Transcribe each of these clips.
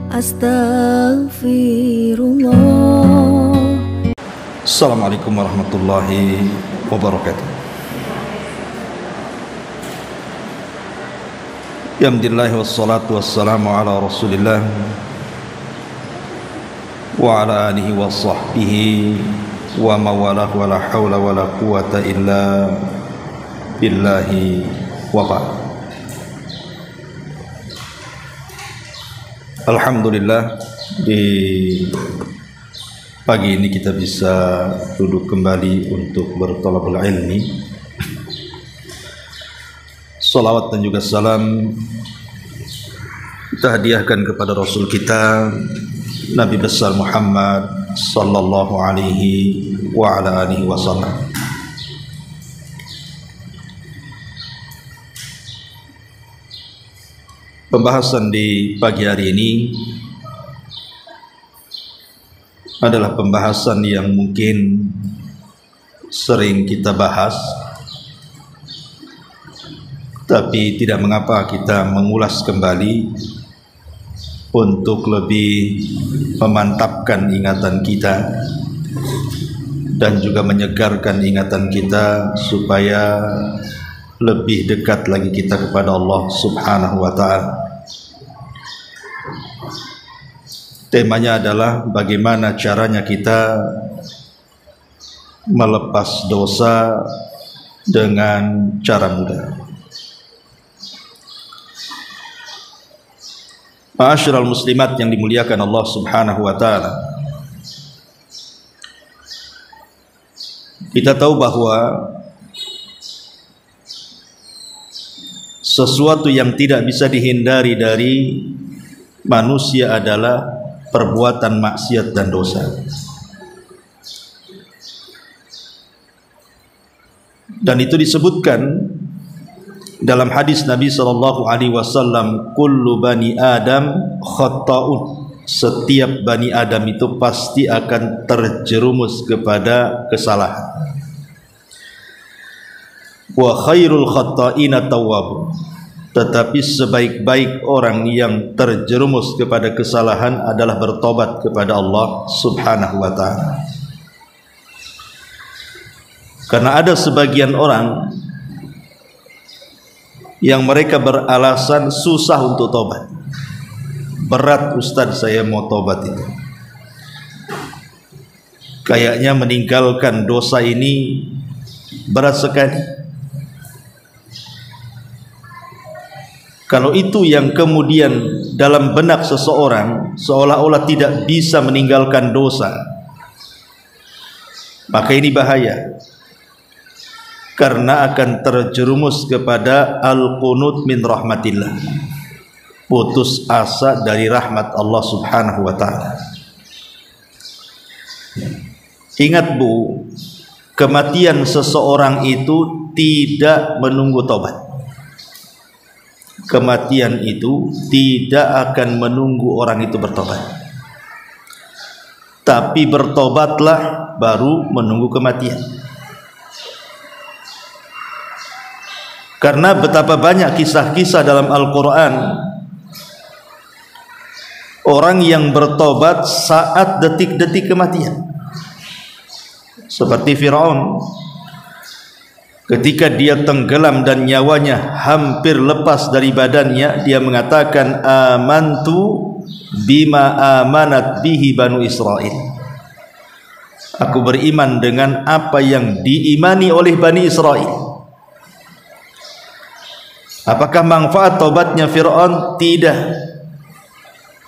Astaghfirullah. Assalamualaikum warahmatullahi wabarakatuh. Alhamdulillah wassalatu wassalamu ala rasulillah wa ala alihi wa sahbihi wa mawalah wa la hawla wa la quwata illa billahi wa ba'd. Alhamdulillah, di pagi ini kita bisa duduk kembali untuk berthalabul ilmi. Salawat dan juga salam kita hadiahkan kepada Rasul kita Nabi besar Muhammad sallallahu alaihi wa ala alihi wasallam. Pembahasan di pagi hari ini adalah pembahasan yang mungkin sering kita bahas, tapi tidak mengapa kita mengulas kembali untuk lebih memantapkan ingatan kita dan juga menyegarkan ingatan kita supaya lebih dekat lagi kita kepada Allah Subhanahu wa ta'ala. Temanya adalah bagaimana caranya kita melepas dosa dengan cara mudah. Ma'asyiral muslimat yang dimuliakan Allah Subhanahu wa ta'ala, kita tahu bahwa sesuatu yang tidak bisa dihindari dari manusia adalah perbuatan maksiat dan dosa. Dan itu disebutkan dalam hadis Nabi sallallahu alaihi wasallam, kullu bani Adam khata'un. Setiap bani Adam itu pasti akan terjerumus kepada kesalahan. Wa khairul khata'ina tawwabun. Tetapi sebaik-baik orang yang terjerumus kepada kesalahan adalah bertobat kepada Allah Subhanahu wa ta'ala. Karena ada sebagian orang yang mereka beralasan susah untuk tobat. Berat Ustaz saya mau tobat itu. Kayaknya meninggalkan dosa ini berat sekali. Kalau itu yang kemudian dalam benak seseorang seolah-olah tidak bisa meninggalkan dosa, maka ini bahaya, karena akan terjerumus kepada al-qunut min rahmatillah, putus asa dari rahmat Allah Subhanahu wa ta'ala. Ingat Bu, kematian seseorang itu tidak menunggu tobat. Kematian itu tidak akan menunggu orang itu bertobat, tapi bertobatlah baru menunggu kematian. Karena betapa banyak kisah-kisah dalam Al-Quran orang yang bertobat saat detik-detik kematian, seperti Firaun. Ketika dia tenggelam dan nyawanya hampir lepas dari badannya, dia mengatakan amantu bima amanat bihi banu Israel. Aku beriman dengan apa yang diimani oleh Bani Israel. Apakah manfaat tobatnya Fir'aun? Tidak.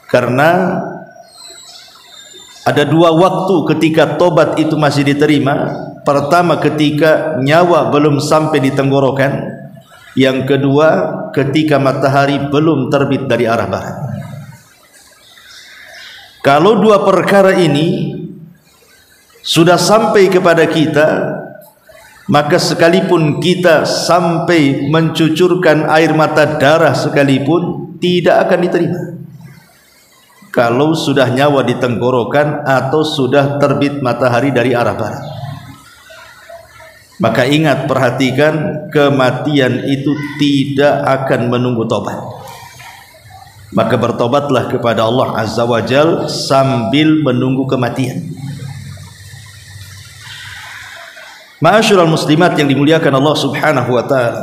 Karena ada dua waktu ketika tobat itu masih diterima. Pertama, ketika nyawa belum sampai di tenggorokan. Yang kedua, ketika matahari belum terbit dari arah barat. Kalau dua perkara ini sudah sampai kepada kita, maka sekalipun kita sampai mencucurkan air mata darah sekalipun, tidak akan diterima. Kalau sudah nyawa di tenggorokan atau sudah terbit matahari dari arah barat. Maka ingat, perhatikan, kematian itu tidak akan menunggu tobat. maka bertobatlah kepada Allah Azza wa Jal sambil menunggu kematian. Ma'asyiral muslimat yang dimuliakan Allah Subhanahu wa taala.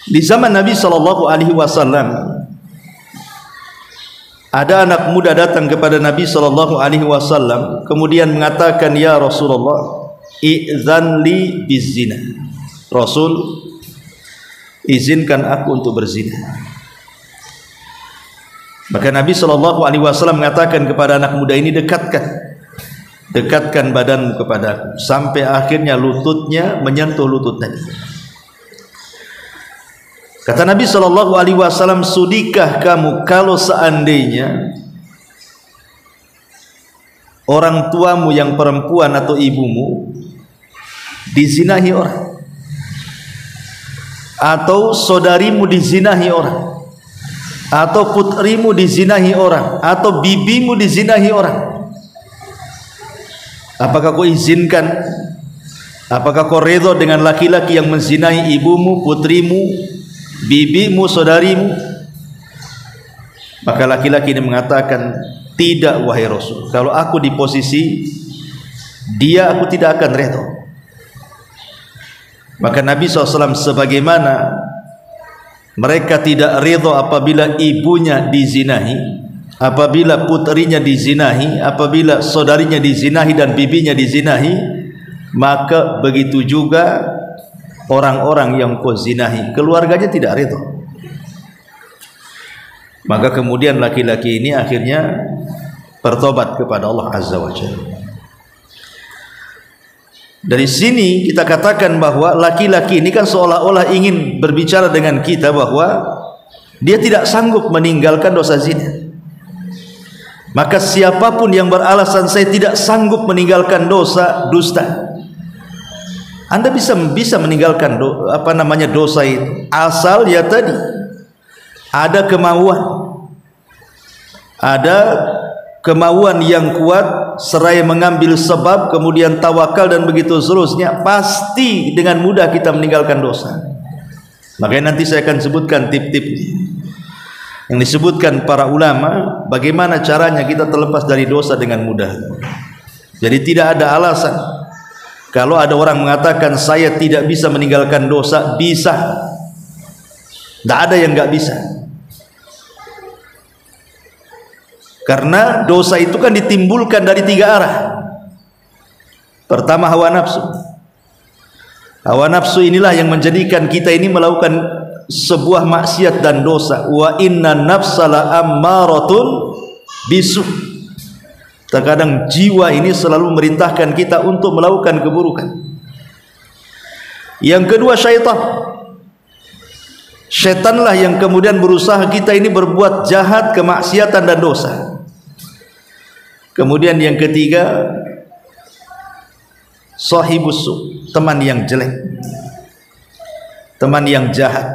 Di zaman Nabi sallallahu alaihi wasallam ada anak muda datang kepada Nabi sallallahu alaihi wasallam kemudian mengatakan, "Ya Rasulullah, i'zan li bizina." Rasul, izinkan aku untuk berzina. Maka Nabi sallallahu alaihi wasallam mengatakan kepada anak muda ini, dekatkan badanmu kepadaku, sampai akhirnya lututnya menyentuh lutut Nabi. Kata Nabi sallallahu alaihi wasallam, "Sudikah kamu kalau seandainya orang tuamu yang perempuan atau ibumu dizinahi orang, atau saudarimu dizinahi orang, atau putrimu dizinahi orang, atau bibimu dizinahi orang, apakah kau izinkan? Apakah kau redha dengan laki-laki yang menzinahi ibumu, putrimu, bibimu, saudarimu?" Maka laki-laki ini mengatakan, "Tidak wahai Rasul, kalau aku di posisi dia, aku tidak akan redha." Maka Nabi SAW, sebagaimana mereka tidak redha apabila ibunya dizinahi, apabila putrinya dizinahi, apabila saudarinya dizinahi dan bibinya dizinahi, maka begitu juga orang-orang yang kau zinahi, keluarganya tidak redha. Maka kemudian laki-laki ini akhirnya bertobat kepada Allah Azza wa Jalla. Dari sini kita katakan bahwa laki-laki ini kan seolah-olah ingin berbicara dengan kita bahwa dia tidak sanggup meninggalkan dosa zina. Maka siapapun yang beralasan saya tidak sanggup meninggalkan dosa dusta, Anda bisa meninggalkan dosa itu, asal ya tadi ada kemauan yang kuat, seraya mengambil sebab, kemudian tawakal dan begitu seterusnya, pasti dengan mudah kita meninggalkan dosa. Makanya nanti saya akan sebutkan tip-tip yang disebutkan para ulama, bagaimana caranya kita terlepas dari dosa dengan mudah. Jadi tidak ada alasan. Kalau ada orang mengatakan saya tidak bisa meninggalkan dosa, bisa. Tidak ada yang nggak bisa. Karena dosa itu kan ditimbulkan dari tiga arah. Pertama, hawa nafsu. Hawa nafsu inilah yang menjadikan kita ini melakukan sebuah maksiat dan dosa. Wa inna nafsa la ammaratun bisu. Terkadang jiwa ini selalu merintahkan kita untuk melakukan keburukan. Yang kedua, syaitan. Syaitanlah yang kemudian berusaha kita ini berbuat jahat, kemaksiatan dan dosa. Kemudian yang ketiga, sahibus su, teman yang jelek, teman yang jahat,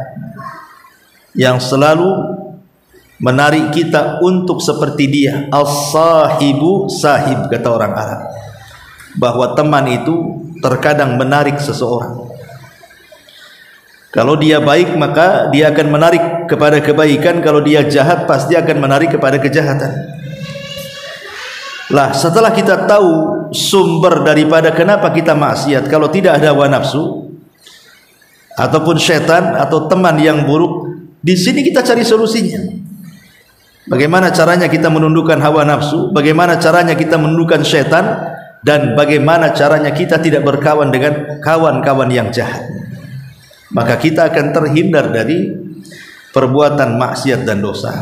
yang selalu menarik kita untuk seperti dia. As-sahibu sahib, kata orang Arab, bahwa teman itu terkadang menarik seseorang. Kalau dia baik maka dia akan menarik kepada kebaikan, kalau dia jahat pasti akan menarik kepada kejahatan. Lah, setelah kita tahu sumber daripada kenapa kita maksiat, kalau tidak ada hawa nafsu ataupun syaitan atau teman yang buruk, di sini kita cari solusinya. Bagaimana caranya kita menundukkan hawa nafsu, bagaimana caranya kita menundukkan syaitan, dan bagaimana caranya kita tidak berkawan dengan kawan-kawan yang jahat. Maka kita akan terhindar dari perbuatan maksiat dan dosa.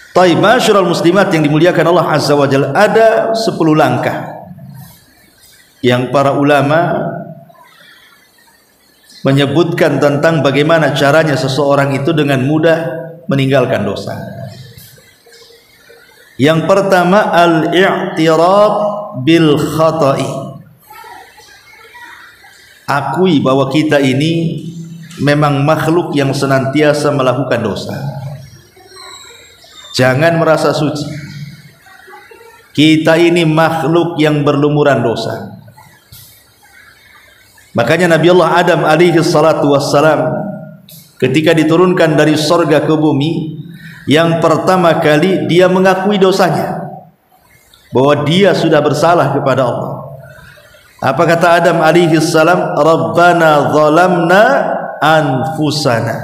Taib, masyarul muslimat yang dimuliakan Allah Azza wa Jalla, ada 10 langkah yang para ulama menyebutkan tentang bagaimana caranya seseorang itu dengan mudah meninggalkan dosa. Yang pertama, al-i'tiraf bil khata'i. Akui bahwa kita ini memang makhluk yang senantiasa melakukan dosa. Jangan merasa suci. Kita ini makhluk yang berlumuran dosa. Makanya Nabi Allah Adam alaihi salatu wassalam ketika diturunkan dari sorga ke bumi, yang pertama kali dia mengakui dosanya, bahwa dia sudah bersalah kepada Allah. Apa kata Adam alaihi salam? Rabbana zalamna anfusana.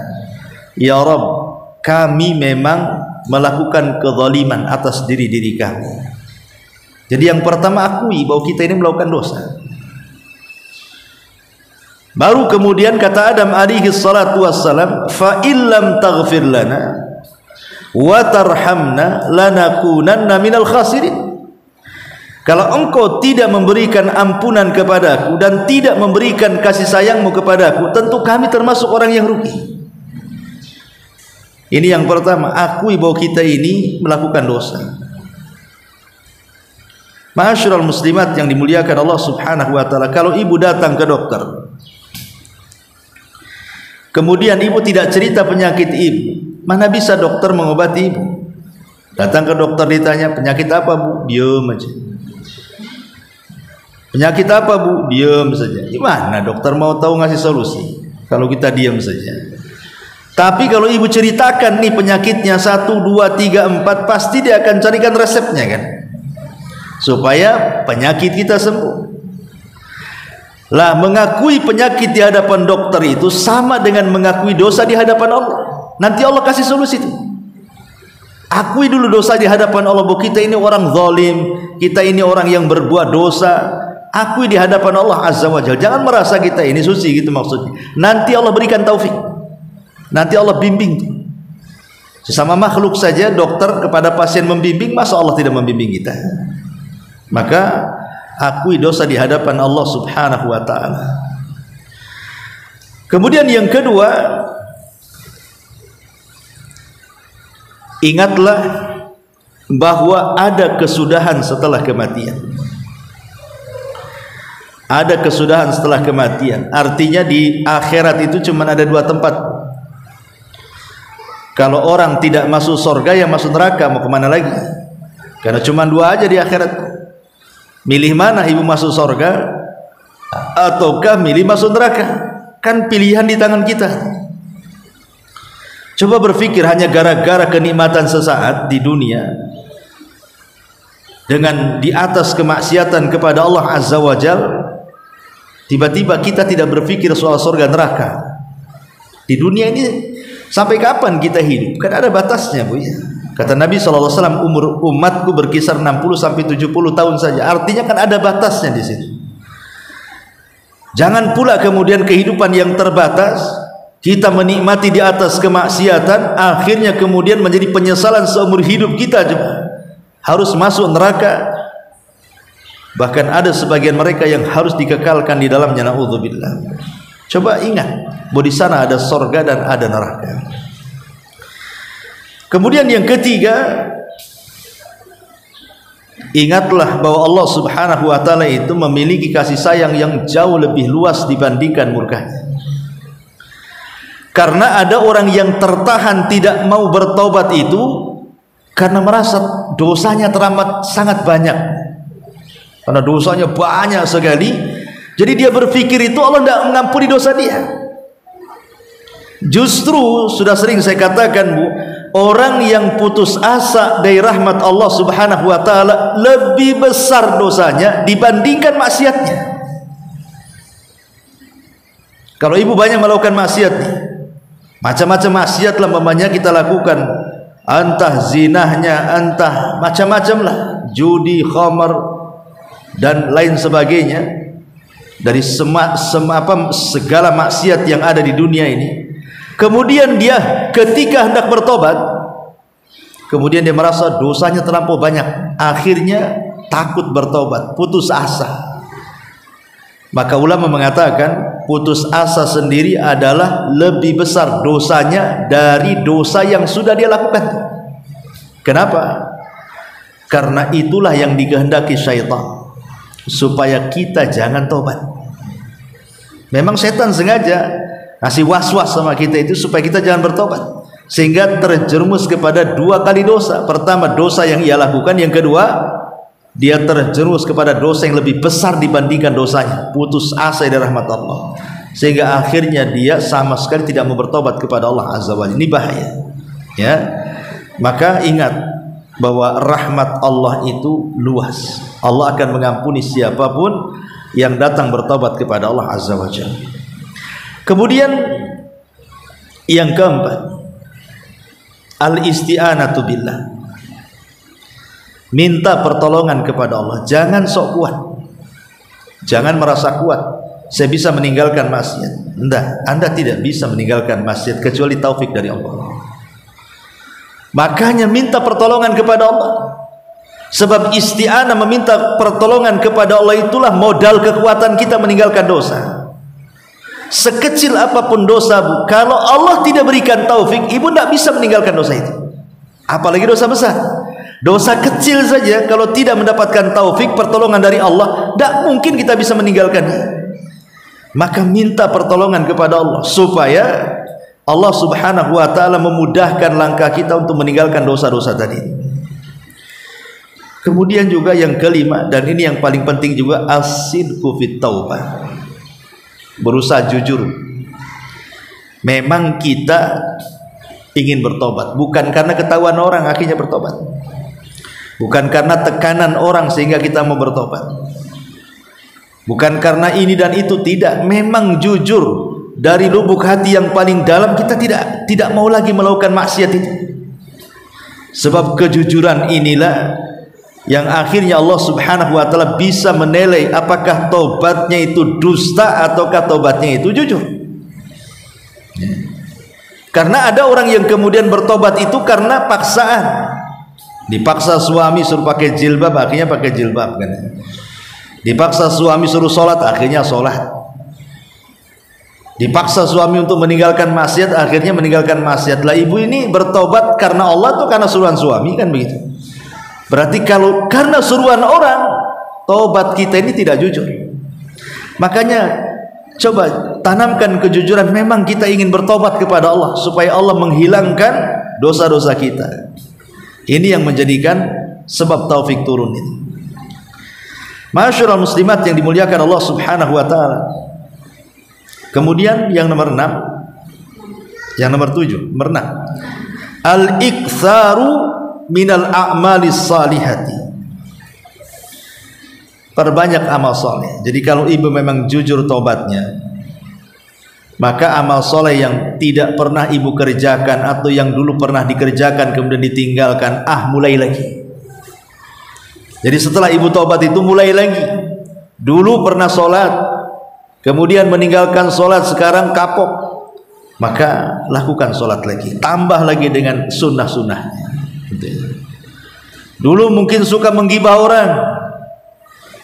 Ya Rabb, kami memang melakukan kezaliman atas diri-diri kami. Jadi yang pertama akui bahwa kita ini melakukan dosa. Baru kemudian kata Adam alaihi salatu wassalam, fa illam taghfir lana wa tarhamna lanakunanna minal khasirin. Kalau engkau tidak memberikan ampunan kepadaku dan tidak memberikan kasih sayangmu kepadaku, tentu kami termasuk orang yang rugi. Ini yang pertama, akui bahwa kita ini melakukan dosa. Ma'asyiral muslimat yang dimuliakan Allah Subhanahu wa taala, kalau ibu datang ke dokter, kemudian ibu tidak cerita penyakit ibu, mana bisa dokter mengobati ibu? Datang ke dokter ditanya, penyakit apa bu? Diam aja. Penyakit apa bu? Diam saja. Gimana dokter mau tahu ngasih solusi kalau kita diam saja? Tapi kalau ibu ceritakan nih penyakitnya 1, 2, 3, 4, pasti dia akan carikan resepnya kan, supaya penyakit kita sembuh. Lah, mengakui penyakit di hadapan dokter itu sama dengan mengakui dosa di hadapan Allah. Nanti Allah kasih solusi itu. Akui dulu dosa di hadapan Allah, bahwa kita ini orang zalim, kita ini orang yang berbuat dosa. Akui di hadapan Allah Azza wa Jalla. Jangan merasa kita ini suci gitu maksudnya. Nanti Allah berikan taufik. Nanti Allah bimbing. Sesama makhluk saja dokter kepada pasien membimbing, masa Allah tidak membimbing kita? Maka akui dosa di hadapan Allah Subhanahu wa taala. Kemudian yang kedua, ingatlah bahwa ada kesudahan setelah kematian. Ada kesudahan setelah kematian. Artinya di akhirat itu cuma ada 2 tempat. Kalau orang tidak masuk surga, yang masuk neraka, mau kemana lagi? Karena cuma 2 aja di akhirat. Milih mana, ibu masuk surga ataukah milih masuk neraka? Kan pilihan di tangan kita. Coba berpikir, hanya gara-gara kenikmatan sesaat di dunia, dengan di atas kemaksiatan kepada Allah Azza wa Jalla, tiba-tiba kita tidak berpikir soal surga neraka. Di dunia ini sampai kapan kita hidup? Kan ada batasnya, Bu ya. Kata Nabi SAW, umur umatku berkisar 60 sampai 70 tahun saja. Artinya kan ada batasnya di situ. Jangan pula kemudian kehidupan yang terbatas kita menikmati di atas kemaksiatan, akhirnya kemudian menjadi penyesalan seumur hidup kita juga. Harus masuk neraka. Bahkan ada sebagian mereka yang harus dikekalkan di dalamnya, naudzubillah. Coba ingat bahwa di sana ada surga dan ada neraka. Kemudian yang ketiga, ingatlah bahwa Allah Subhanahu wa taala itu memiliki kasih sayang yang jauh lebih luas dibandingkan murkanya. Karena ada orang yang tertahan tidak mau bertaubat itu karena merasa dosanya teramat sangat banyak. Karena dosanya banyak sekali, jadi dia berpikir itu Allah tidak mengampuni dosa dia. Justru sudah sering saya katakan, Bu, orang yang putus asa dari rahmat Allah Subhanahu wa taala lebih besar dosanya dibandingkan maksiatnya. Kalau ibu banyak melakukan maksiat nih, macam-macam maksiat lah mamanya kita lakukan, entah zinahnya, entah macam-macam lah, judi, khamar dan lain sebagainya, dari segala maksiat yang ada di dunia ini. Kemudian dia ketika hendak bertobat, kemudian dia merasa dosanya terlampau banyak, akhirnya takut bertobat, putus asa. Maka ulama mengatakan putus asa sendiri adalah lebih besar dosanya dari dosa yang sudah dia lakukan. Kenapa? Karena itulah yang dikehendaki syaitan, supaya kita jangan tobat. Memang setan sengaja kasih was-was sama kita itu supaya kita jangan bertobat, sehingga terjerumus kepada 2 kali dosa. Pertama, dosa yang ia lakukan. Yang kedua, dia terjerumus kepada dosa yang lebih besar dibandingkan dosanya, putus asa dari rahmat Allah. sehingga akhirnya dia sama sekali tidak mau bertobat kepada Allah Azza wa Jalla. Ini bahaya, ya. Maka ingat bahwa rahmat Allah itu luas. Allah akan mengampuni siapapun yang datang bertobat kepada Allah Azza wa Jalla. Kemudian yang keempat, al-isti'anatu billah. Minta pertolongan kepada Allah. Jangan sok kuat. Jangan merasa kuat. Saya bisa meninggalkan maksiat. Enggak, Anda tidak bisa meninggalkan maksiat kecuali taufik dari Allah. Makanya minta pertolongan kepada Allah. Sebab isti'anah, meminta pertolongan kepada Allah, itulah modal kekuatan kita meninggalkan dosa. Sekecil apapun dosa, Bu, kalau Allah tidak berikan taufik, ibu tidak bisa meninggalkan dosa itu. Apalagi dosa besar. Dosa kecil saja kalau tidak mendapatkan taufik, pertolongan dari Allah, tidak mungkin kita bisa meninggalkannya. Maka minta pertolongan kepada Allah supaya Allah Subhanahu wa ta'ala memudahkan langkah kita untuk meninggalkan dosa-dosa tadi. Kemudian juga yang kelima, dan ini yang paling penting juga, as-sidqu fit taubah. Berusaha jujur. Memang kita ingin bertobat, bukan karena ketahuan orang akhirnya bertobat, bukan karena tekanan orang sehingga kita mau bertobat, bukan karena ini dan itu, tidak. Memang jujur dari lubuk hati yang paling dalam, kita tidak mau lagi melakukan maksiat itu. Sebab kejujuran inilah yang akhirnya Allah Subhanahu wa ta'ala bisa menilai apakah tobatnya itu dusta ataukah tobatnya itu jujur. Karena ada orang yang kemudian bertobat itu karena paksaan. Dipaksa suami suruh pakai jilbab, akhirnya pakai jilbab kan. Dipaksa suami suruh sholat, akhirnya sholat. Dipaksa suami untuk meninggalkan maksiat, akhirnya meninggalkan maksiat. Lah, ibu ini bertobat karena Allah atau karena suruhan suami, kan begitu. Berarti kalau karena suruhan orang, tobat kita ini tidak jujur. Makanya coba tanamkan kejujuran. Memang kita ingin bertobat kepada Allah supaya Allah menghilangkan dosa-dosa kita. Ini yang menjadikan sebab taufik turun ini. Ma'asyiral muslimat yang dimuliakan Allah Subhanahu wa ta'ala. Kemudian yang nomor 6, yang nomor 7, nomor 6, al-iktsaru minal a'malis salihati. Perbanyak amal soleh. Jadi kalau ibu memang jujur tobatnya, maka amal soleh yang tidak pernah ibu kerjakan atau yang dulu pernah dikerjakan kemudian ditinggalkan, mulai lagi. Jadi setelah ibu tobat itu mulai lagi. Dulu pernah sholat, kemudian meninggalkan sholat, sekarang kapok, maka lakukan sholat lagi, tambah lagi dengan sunnah-sunnahnya. Dulu mungkin suka menggibah orang,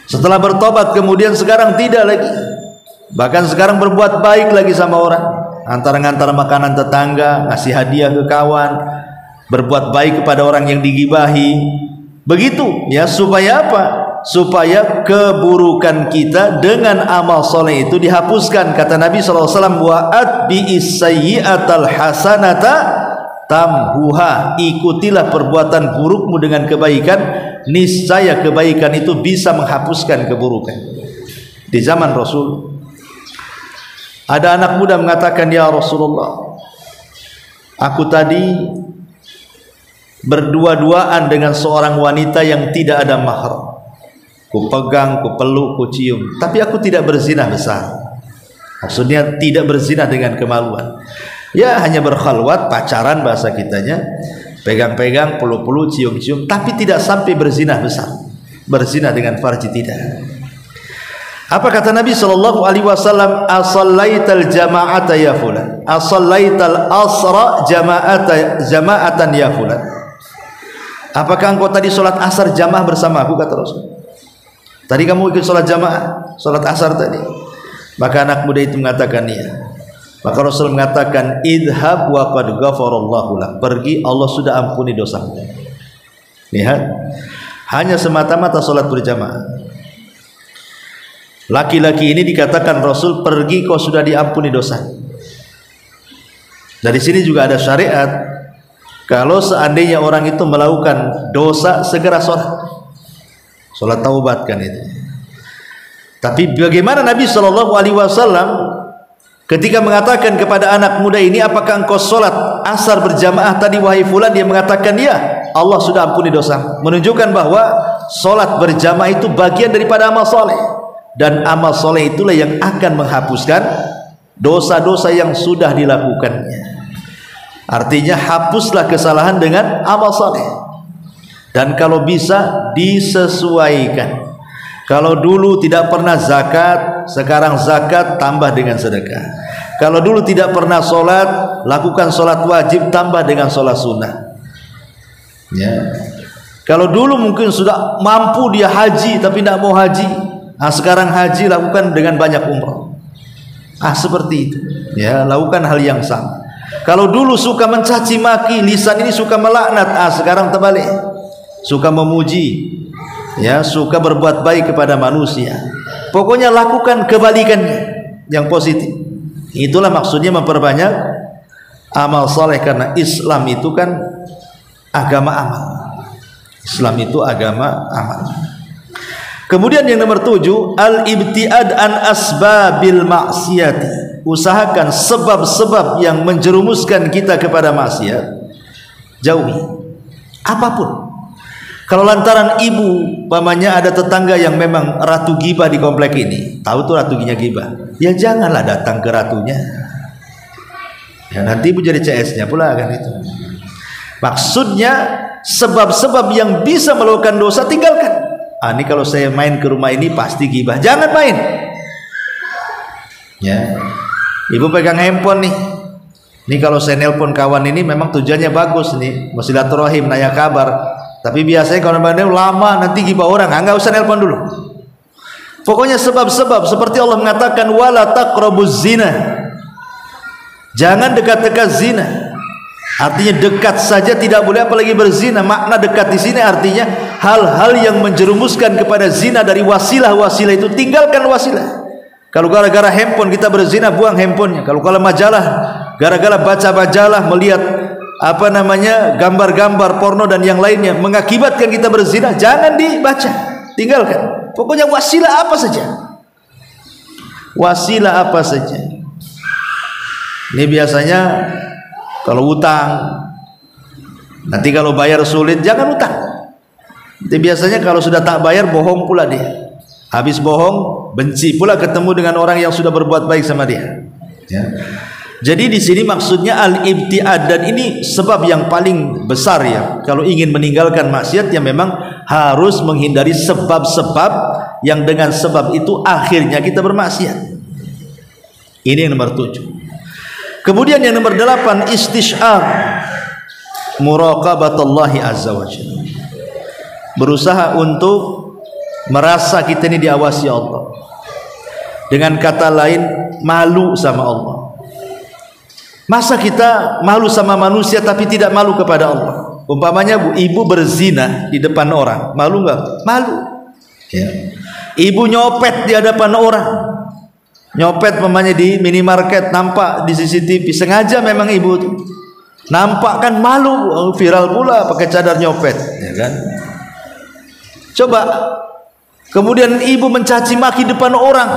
setelah bertobat kemudian sekarang tidak lagi. Bahkan sekarang berbuat baik lagi sama orang, antara makanan tetangga, ngasih hadiah ke kawan, berbuat baik kepada orang yang digibahi. Begitu ya, supaya apa? Supaya keburukan kita dengan amal soleh itu dihapuskan. Kata Nabi SAW, wa'at bi'is sayyi'atal hasanata tamhuha. Ikutilah perbuatan burukmu dengan kebaikan, niscaya kebaikan itu bisa menghapuskan keburukan. Di zaman Rasul ada anak muda mengatakan, ya Rasulullah, aku tadi berdua-duaan dengan seorang wanita yang tidak ada mahram. Ku pegang, ku peluk, ku cium, tapi aku tidak berzina besar. Maksudnya tidak berzina dengan kemaluan. Ya hanya berkhalwat, pacaran bahasa kitanya, pegang-pegang, peluk-peluk, cium-cium, tapi tidak sampai berzina besar. Berzina dengan farji tidak. Apa kata Nabi SAW? Asallaital jama'ata ya fulan, asallaital asra jama'atan ya fulan. Apakah engkau tadi sholat asar jamaah bersama aku, kata Rasul. Tadi kamu ikut sholat jamaah, sholat asar tadi. Maka anak muda itu mengatakan iya. Maka Rasul mengatakan, idhab wa qad ghafarallahu lak. Pergi, Allah sudah ampuni dosamu. Lihat, hanya semata-mata sholat berjamaah. Laki-laki ini dikatakan Rasul, pergi, kau sudah diampuni dosa. Dari sini juga ada syariat. Kalau seandainya orang itu melakukan dosa, segera sholat taubat kan itu. Tapi bagaimana Nabi SAW ketika mengatakan kepada anak muda ini, apakah engkau sholat asar berjamaah tadi wahai fulan? Dia mengatakan ya, Allah sudah ampuni dosa. Menunjukkan bahwa sholat berjamaah itu bagian daripada amal soleh, dan amal soleh itulah yang akan menghapuskan dosa-dosa yang sudah dilakukannya. Artinya hapuslah kesalahan dengan amal soleh, dan kalau bisa disesuaikan. Kalau dulu tidak pernah zakat, sekarang zakat tambah dengan sedekah. Kalau dulu tidak pernah sholat, lakukan sholat wajib tambah dengan sholat sunnah. Ya. Kalau dulu mungkin sudah mampu dia haji tapi tidak mau haji, sekarang haji lakukan dengan banyak umrah. Seperti itu. Ya, lakukan hal yang sama. Kalau dulu suka mencaci maki, lisan ini suka melaknat, sekarang terbalik, suka memuji. Ya, suka berbuat baik kepada manusia. Pokoknya lakukan kebalikannya yang positif. Itulah maksudnya memperbanyak amal soleh, karena Islam itu kan agama amal. Islam itu agama amal. Kemudian yang nomor 7, al-ibtiad an asbabil maksiat. Usahakan sebab-sebab yang menjerumuskan kita kepada maksiat, jauhi. Apapun. Kalau lantaran ibu, pamannya ada tetangga yang memang ratu gibah di komplek ini, tahu tuh ratunya gibah, ya janganlah datang ke ratunya. Ya nanti ibu jadi CS-nya pula kan itu. Maksudnya sebab-sebab yang bisa melakukan dosa tinggalkan. Ini kalau saya main ke rumah ini pasti gibah, jangan main. Ya, ibu pegang handphone nih. Ini kalau saya nelpon kawan ini memang tujuannya bagus nih, mau silaturahim, nanya kabar. Tapi biasanya kalau nelpon lama nanti gibah orang, enggak usah nelpon dulu. Pokoknya sebab-sebab, seperti Allah mengatakan wala taqrabuz zina. Jangan dekat-dekat zina. Artinya dekat saja tidak boleh, apalagi berzina. Makna dekat di sini artinya hal-hal yang menjerumuskan kepada zina dari wasilah-wasilah itu tinggalkan wasilah. Kalau gara-gara handphone kita berzina, buang handphonenya. Kalau majalah, gara-gara baca majalah, melihat gambar-gambar porno dan yang lainnya mengakibatkan kita berzina, jangan dibaca, tinggalkan. Pokoknya wasilah apa saja, wasilah apa saja. Ini biasanya kalau utang, nanti kalau bayar sulit, jangan utang. Nanti biasanya kalau sudah tak bayar, bohong pula dia. Habis bohong, benci pula ketemu dengan orang yang sudah berbuat baik sama dia. Ya. Jadi di sini maksudnya al-ibtiad, dan ini sebab yang paling besar ya. Kalau ingin meninggalkan maksiat, ya memang harus menghindari sebab-sebab yang dengan sebab itu akhirnya kita bermaksiat. Ini yang nomor 7. Kemudian yang nomor 8, istisyar muraqabatullahi azza wa jalla. Berusaha untuk merasa kita ini diawasi Allah. Dengan kata lain, malu sama Allah. Masa kita malu sama manusia tapi tidak malu kepada Allah? Umpamanya ibu berzina di depan orang, malu nggak? Malu. Ya. Ibu nyopet di hadapan orang, nyopet umpamanya di minimarket, nampak di CCTV, sengaja memang ibu tuh nampak, kan malu, viral pula pakai cadar nyopet, ya kan? Coba kemudian ibu mencaci maki depan orang,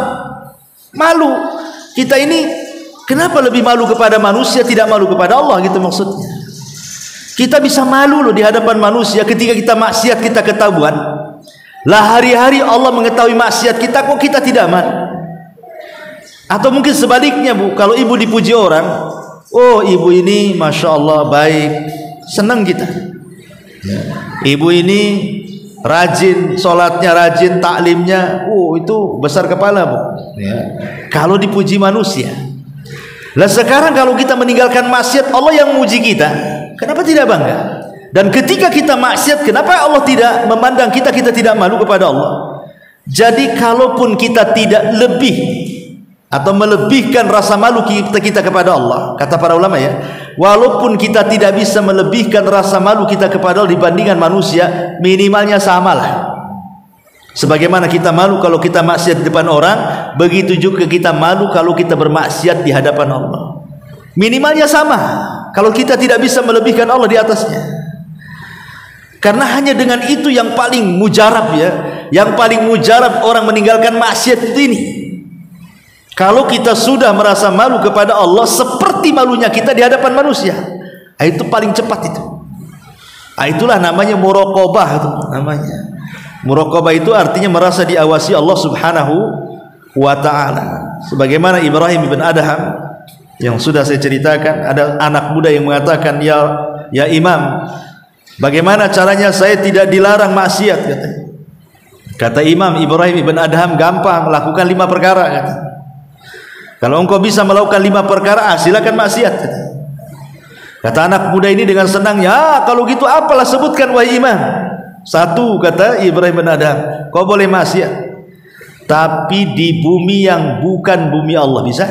malu. Kita ini kenapa lebih malu kepada manusia, tidak malu kepada Allah, gitu maksudnya. Kita bisa malu loh di hadapan manusia ketika kita maksiat, kita ketahuan. Lah hari-hari Allah mengetahui maksiat kita, kok kita tidak malu? Atau mungkin sebaliknya Bu, kalau ibu dipuji orang, oh ibu ini Masya Allah baik, senang kita. Ya. Ibu ini rajin, sholatnya rajin, taklimnya, itu besar kepala Bu. Ya. Kalau dipuji manusia. Lah sekarang kalau kita meninggalkan maksiat, Allah yang memuji kita, kenapa tidak bangga? Dan ketika kita maksiat, kenapa Allah tidak memandang kita, kita tidak malu kepada Allah? Jadi kalaupun kita tidak lebih atau melebihkan rasa malu kita kepada Allah, kata para ulama ya, walaupun kita tidak bisa melebihkan rasa malu kita kepada Allah dibandingkan manusia, minimalnya samalah. Sebagaimana kita malu kalau kita maksiat di depan orang, begitu juga kita malu kalau kita bermaksiat di hadapan Allah. Minimalnya sama. Kalau kita tidak bisa melebihkan Allah di atasnya, karena hanya dengan itu yang paling mujarab ya, yang paling mujarab orang meninggalkan maksiat itu ini. Kalau kita sudah merasa malu kepada Allah seperti malunya kita di hadapan manusia, itu paling cepat itu. Itulah namanya muraqabah itu namanya. Muraqabah itu artinya merasa diawasi Allah Subhanahu wa taala. Sebagaimana Ibrahim bin Adham yang sudah saya ceritakan, ada anak muda yang mengatakan, ya Imam, bagaimana caranya saya tidak dilarang maksiat, katanya. Kata Imam Ibrahim bin Adham, gampang, lakukan 5 perkara, kata. Kalau engkau bisa melakukan 5 perkara, silakan maksiat, kata. Kata anak muda ini dengan senangnya, kalau gitu apalah sebutkan wahai Imam. 1, kata Ibrahim bin Adham, kau boleh maksiat, tapi di bumi yang bukan bumi Allah, bisa?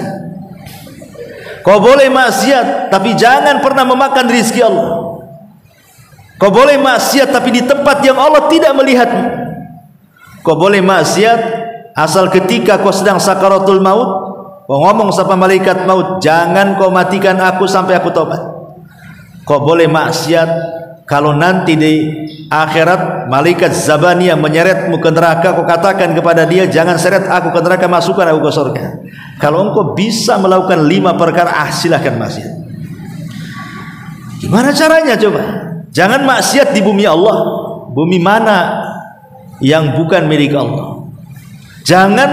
Kau boleh maksiat, tapi jangan pernah memakan rizki Allah. Kau boleh maksiat, tapi di tempat yang Allah tidak melihatmu. Kau boleh maksiat, asal ketika kau sedang sakaratul maut, kau ngomong sama malaikat maut, jangan kau matikan aku sampai aku taubat. Kau boleh maksiat kalau nanti di akhirat malaikat Zabaniyah menyeretmu ke neraka, kau katakan kepada dia, jangan seret aku ke neraka, masukkan aku ke surga. Kalau engkau bisa melakukan 5 perkara, silahkan maksiat. Gimana caranya coba? Jangan maksiat di bumi Allah. Bumi mana yang bukan milik Allah? Jangan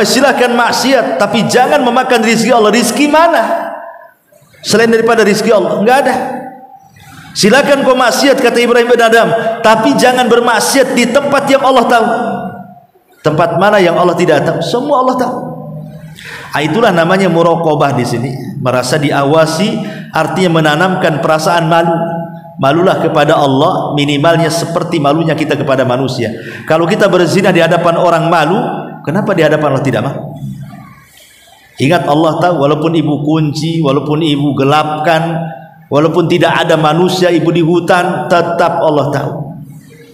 silahkan maksiat, tapi jangan memakan rizki Allah. Rizki mana selain daripada rizki Allah? Enggak ada. Silakan kau maksiat, kata Ibrahim bin Adham, tapi jangan bermaksiat di tempat yang Allah tahu. Tempat mana yang Allah tidak tahu? Semua Allah tahu. Itulah namanya muraqabah di sini, merasa diawasi, artinya menanamkan perasaan malu. Malulah kepada Allah minimalnya seperti malunya kita kepada manusia. Kalau kita berzina di hadapan orang malu, kenapa di hadapan Allah tidak malu? Ingat, Allah tahu, walaupun ibu kunci, walaupun ibu gelapkan, walaupun tidak ada manusia, ibu di hutan, tetap Allah tahu.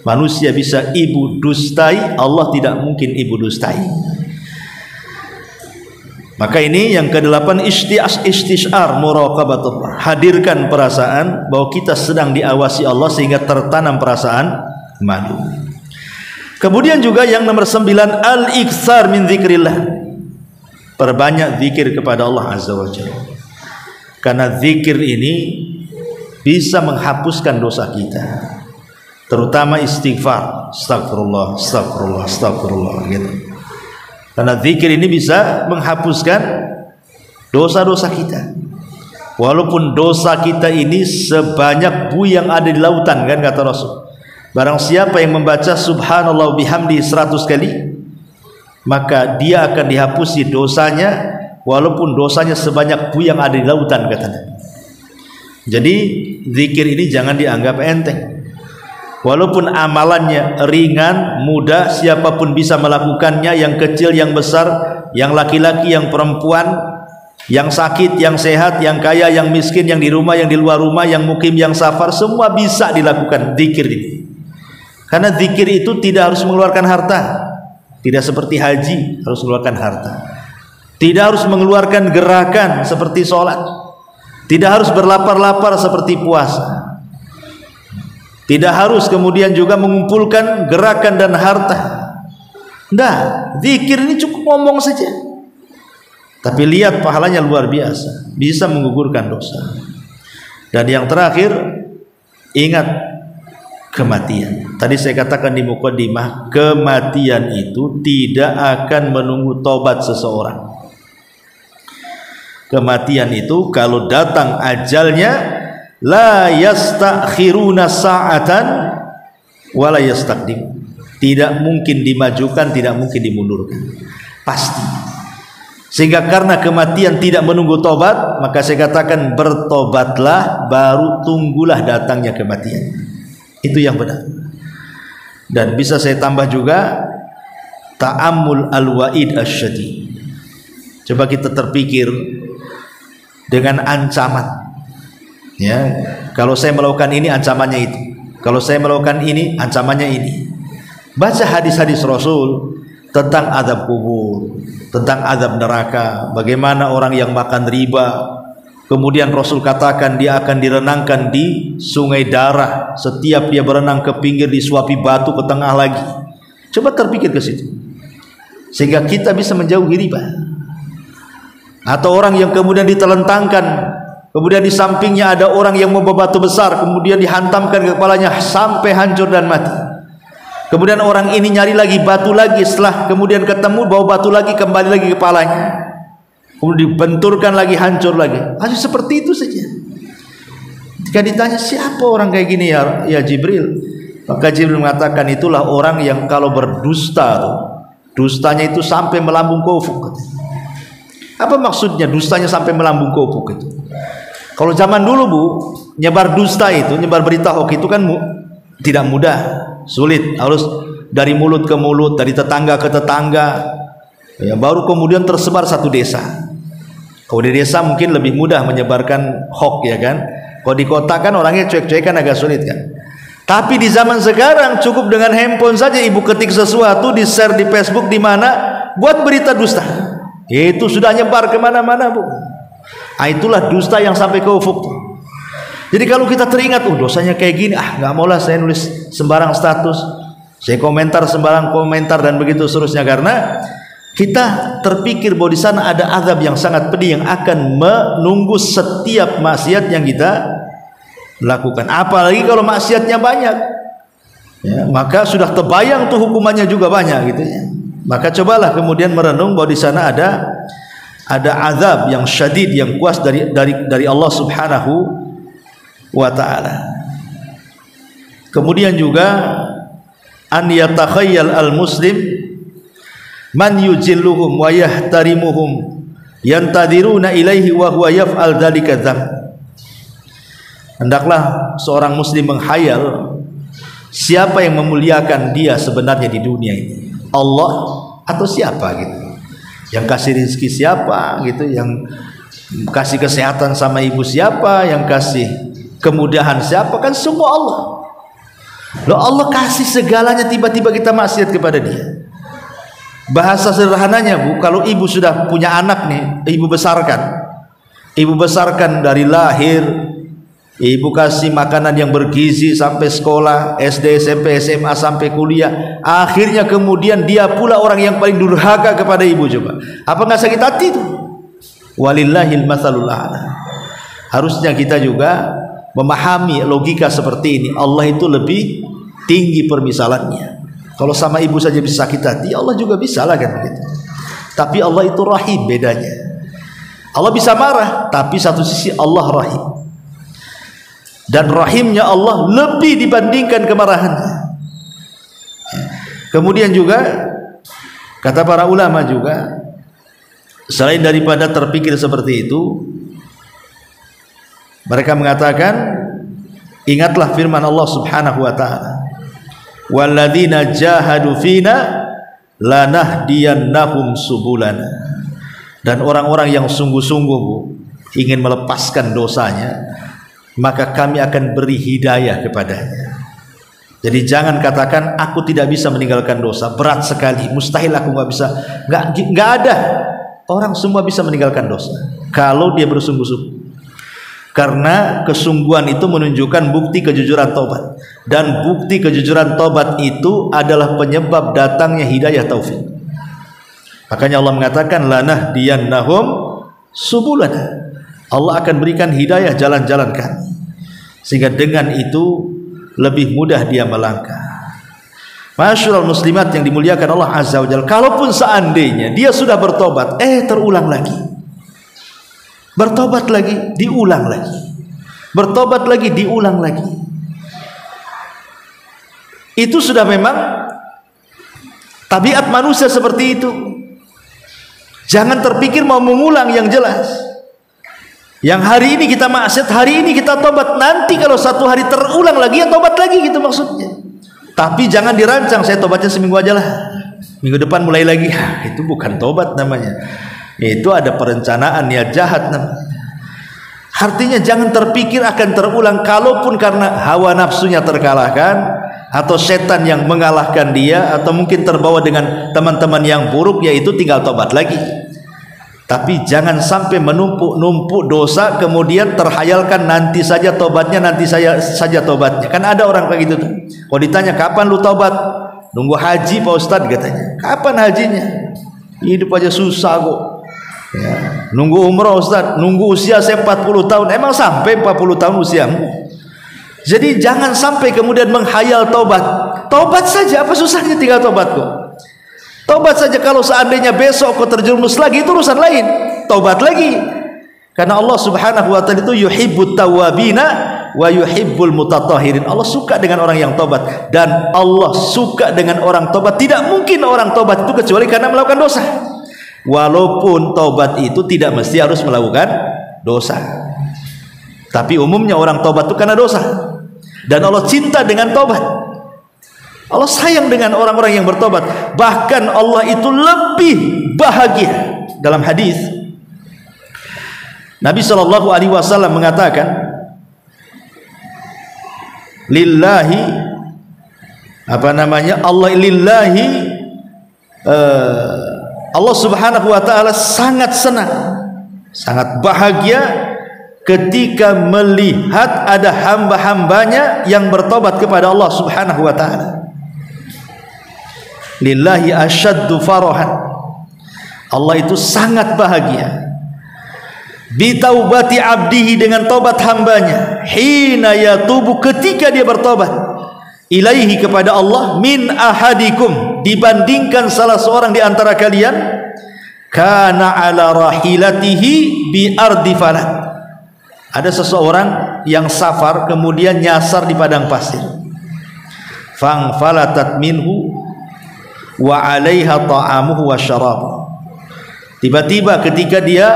Manusia bisa ibu dustai, Allah tidak mungkin ibu dustai. Maka ini yang ke-8, istishar muraqabatullah. Hadirkan perasaan bahwa kita sedang diawasi Allah sehingga tertanam perasaan malu. Kemudian juga yang nomor 9, al-iktsar min dzikrillah. Perbanyak zikir kepada Allah Azza wa Jalla. Karena zikir ini bisa menghapuskan dosa kita. Terutama istighfar, astagfirullah, astagfirullah, astagfirullah gitu. Karena zikir ini bisa menghapuskan dosa-dosa kita. Walaupun dosa kita ini sebanyak buih yang ada di lautan, kan kata Rasul. Barang siapa yang membaca subhanallah bihamdi 100 kali, maka dia akan dihapusi dosanya, walaupun dosanya sebanyak buih yang ada di lautan, katanya. Jadi zikir ini jangan dianggap enteng. Walaupun amalannya ringan, mudah, siapapun bisa melakukannya, yang kecil, yang besar, yang laki-laki, yang perempuan, yang sakit, yang sehat, yang kaya, yang miskin, yang di rumah, yang di luar rumah, yang mukim, yang safar, semua bisa dilakukan zikir ini. Karena zikir itu tidak harus mengeluarkan harta. Tidak seperti haji harus mengeluarkan harta. Tidak harus mengeluarkan gerakan seperti sholat. Tidak harus berlapar-lapar seperti puasa. Tidak harus kemudian juga mengumpulkan gerakan dan harta. Nah, zikir ini cukup ngomong saja. Tapi lihat pahalanya luar biasa. Bisa menggugurkan dosa. Dan yang terakhir, ingat kematian. Tadi saya katakan di muqaddimah, kematian itu tidak akan menunggu tobat seseorang. Kematian itu kalau datang ajalnya, la yastakhiruna sa'atan wa la yastaqdim. Tidak mungkin dimajukan, tidak mungkin dimundurkan. Pasti. Sehingga karena kematian tidak menunggu tobat, maka saya katakan bertobatlah, baru tunggulah datangnya kematian. Itu yang benar. Dan bisa saya tambah juga ta'ammul al-wa'id asyadid. Coba kita terpikir dengan ancaman. Ya, kalau saya melakukan ini ancamannya itu. Kalau saya melakukan ini ancamannya ini. Baca hadis-hadis Rasul tentang azab kubur, tentang azab neraka, bagaimana orang yang makan riba. Kemudian Rasul katakan dia akan direnangkan di sungai darah. Setiap dia berenang ke pinggir disuapi batu ke tengah lagi. Coba terpikir ke situ. Sehingga kita bisa menjauhi riba. atau orang yang kemudian ditelentangkan, kemudian di sampingnya ada orang yang membawa batu besar, kemudian dihantamkan ke kepalanya sampai hancur dan mati. Kemudian orang ini nyari lagi batu lagi, setelah kemudian ketemu bawa batu lagi, kembali lagi ke kepalanya, kemudian dibenturkan lagi, hancur lagi. Hanya seperti itu saja. Jika ditanya siapa orang kayak gini ya Jibril, maka Jibril mengatakan itulah orang yang kalau berdusta, dustanya itu sampai melambung ke ufuk. Apa maksudnya dustanya sampai melambung ke ufuk itu? Kalau zaman dulu Bu, nyebar dusta itu, nyebar berita hoax itu kan tidak mudah, sulit, harus dari mulut ke mulut, dari tetangga ke tetangga, ya, baru kemudian tersebar satu desa. Kalau di desa mungkin lebih mudah menyebarkan hoax, ya kan? Kalau di kota kan orangnya cuek-cuek kan agak sulit kan. Tapi di zaman sekarang cukup dengan handphone saja ibu ketik sesuatu, di share di Facebook, di mana, buat berita dusta. Itu sudah nyebar kemana-mana Bu. Nah, itulah dusta yang sampai ke ufuk. Jadi kalau kita teringat, dosanya kayak gini, nggak maulah saya nulis sembarang status, saya komentar sembarang komentar dan begitu seterusnya, karena kita terpikir bahwa di sana ada azab yang sangat pedih yang akan menunggu setiap maksiat yang kita lakukan. Apalagi kalau maksiatnya banyak, ya, maka sudah terbayang tuh hukumannya juga banyak gitu ya. Maka cobalah kemudian merenung bahwa di sana ada azab yang syadid, yang kuat dari Allah Subhanahu wa ta'ala. Kemudian juga an yatakhayyal al-muslim man yujilluhum wa yahtarimuhum yantadiruna ilaihi wa huwa yaf'al dzalika dzam. Hendaklah seorang muslim menghayal siapa yang memuliakan dia sebenarnya di dunia ini, Allah atau siapa gitu, yang kasih rezeki siapa gitu, yang kasih kesehatan sama ibu siapa, yang kasih kemudahan siapa, kan semua Allah. Loh, Allah kasih segalanya, tiba-tiba kita maksiat kepada dia. Bahasa sederhananya Bu, kalau ibu sudah punya anak nih, ibu besarkan dari lahir, ibu kasih makanan yang bergizi sampai sekolah SD, SMP, SMA sampai kuliah, akhirnya kemudian dia pula orang yang paling durhaka kepada ibu. Coba, apa nggak sakit hati itu? Walillahil matsalul a'la. Harusnya kita juga memahami logika seperti ini. Allah itu lebih tinggi permisalannya. Kalau sama ibu saja bisa sakit hati, Allah juga bisa lah kan begitu. Tapi Allah itu rahim, bedanya. Allah bisa marah, tapi satu sisi Allah rahim. Dan rahimnya Allah lebih dibandingkan kemarahannya. Kemudian juga kata para ulama juga, selain daripada terpikir seperti itu, mereka mengatakan, ingatlah firman Allah Subhanahu wa ta'ala, walladzina jahadu fina lanahdiyannahum subulana. Dan orang-orang yang sungguh-sungguh ingin melepaskan dosanya, maka kami akan beri hidayah kepadanya. Jadi jangan katakan aku tidak bisa meninggalkan dosa, berat sekali, mustahil aku nggak bisa. Nggak ada. Orang semua bisa meninggalkan dosa kalau dia bersungguh-sungguh. Karena kesungguhan itu menunjukkan bukti kejujuran taubat, dan bukti kejujuran taubat itu adalah penyebab datangnya hidayah taufik. Makanya Allah mengatakan lanahdiyannahum subulana. Allah akan berikan hidayah jalan-jalan kami, sehingga dengan itu lebih mudah dia melangkah. Masyaallah muslimat yang dimuliakan Allah Azza wa Jalla, kalaupun seandainya dia sudah bertobat, terulang lagi, bertobat lagi, diulang lagi, bertobat lagi, diulang lagi, itu sudah memang tabiat manusia seperti itu. Jangan terpikir mau mengulang yang jelas. Yang hari ini kita maksiat, hari ini kita tobat, nanti kalau satu hari terulang lagi ya tobat lagi, gitu maksudnya. Tapi jangan dirancang, saya tobatnya seminggu aja lah, minggu depan mulai lagi. Itu bukan tobat namanya. Itu ada perencanaan, niat jahat namanya. Artinya jangan terpikir akan terulang, kalaupun karena hawa nafsunya terkalahkan, atau setan yang mengalahkan dia, atau mungkin terbawa dengan teman-teman yang buruk, yaitu tinggal tobat lagi. Tapi jangan sampai menumpuk-numpuk dosa, kemudian terhayalkan nanti saja tobatnya, nanti saja tobatnya. Kan ada orang kayak gitu tuh. Kalau ditanya kapan lu tobat, nunggu haji Pak Ustadz katanya. Kapan hajinya? Hidup aja susah kok. Ya, nunggu umrah Ustaz, nunggu usia saya 40 tahun. Emang sampai 40 tahun usiamu? Jadi jangan sampai kemudian menghayal taubat. Taubat saja, apa susahnya tinggal taubat kok? Taubat saja, kalau seandainya besok kau terjerumus lagi itu urusan lain. Taubat lagi. Karena Allah Subhanahu wa taala itu yuhibbut tawwabina wa yuhibbul mutatahhirin. Allah suka dengan orang yang taubat dan Allah suka dengan orang taubat. Tidak mungkin orang taubat itu kecuali karena melakukan dosa. Walaupun taubat itu tidak mesti harus melakukan dosa, tapi umumnya orang taubat itu karena dosa. Dan Allah cinta dengan taubat. Allah sayang dengan orang-orang yang bertobat. Bahkan Allah itu lebih bahagia. Dalam hadis Nabi Shallallahu Alaihi Wasallam mengatakan, lillahi Allah lillahi Allah Subhanahu wa taala sangat senang, sangat bahagia ketika melihat ada hamba-hambanya yang bertobat kepada Allah Subhanahu wa taala. Lillahi asyaddu farahan. Allah itu sangat bahagia bitaubati abdihi, dengan tobat hambanya, hina yatubu, ketika dia bertobat, ilaihi, kepada Allah, min ahadikum, dibandingkan salah seorang di antara kalian, kana ala rahilatihi bi ardi falat. Ada seseorang yang safar kemudian nyasar di padang pasir, fang falatat minhu wa alaiha ta'amuhu wa syarabuhu. Tiba-tiba ketika dia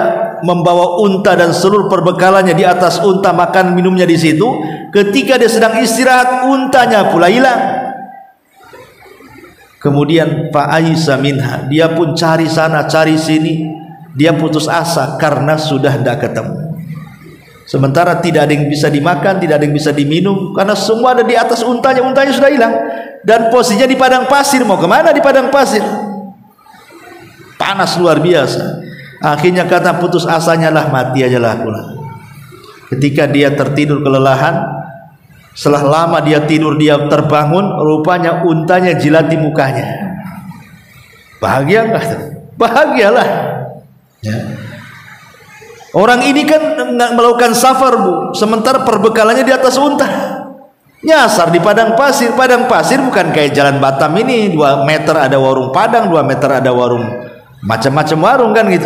membawa unta dan seluruh perbekalannya di atas unta, makan minumnya di situ, ketika dia sedang istirahat, untanya pula hilang. Kemudian fa'aisa minha, dia pun cari sana cari sini, dia putus asa karena sudah tidak ketemu. Sementara tidak ada yang bisa dimakan, tidak ada yang bisa diminum, karena semua ada di atas untanya, untanya sudah hilang. Dan posisinya di padang pasir, mau kemana di padang pasir? Panas luar biasa. Akhirnya kata putus asanya, lah mati aja lah aku. Ketika dia tertidur kelelahan, setelah lama dia tidur, dia terbangun, rupanya untanya jilati mukanya. Bahagia enggak? Bahagialah ya. Orang ini kan melakukan safar, Bu, sementara perbekalannya di atas unta. Nyasar di padang pasir. Padang pasir bukan kayak jalan Batam ini 2 meter ada warung Padang, 2 meter ada warung, macam-macam warung kan gitu.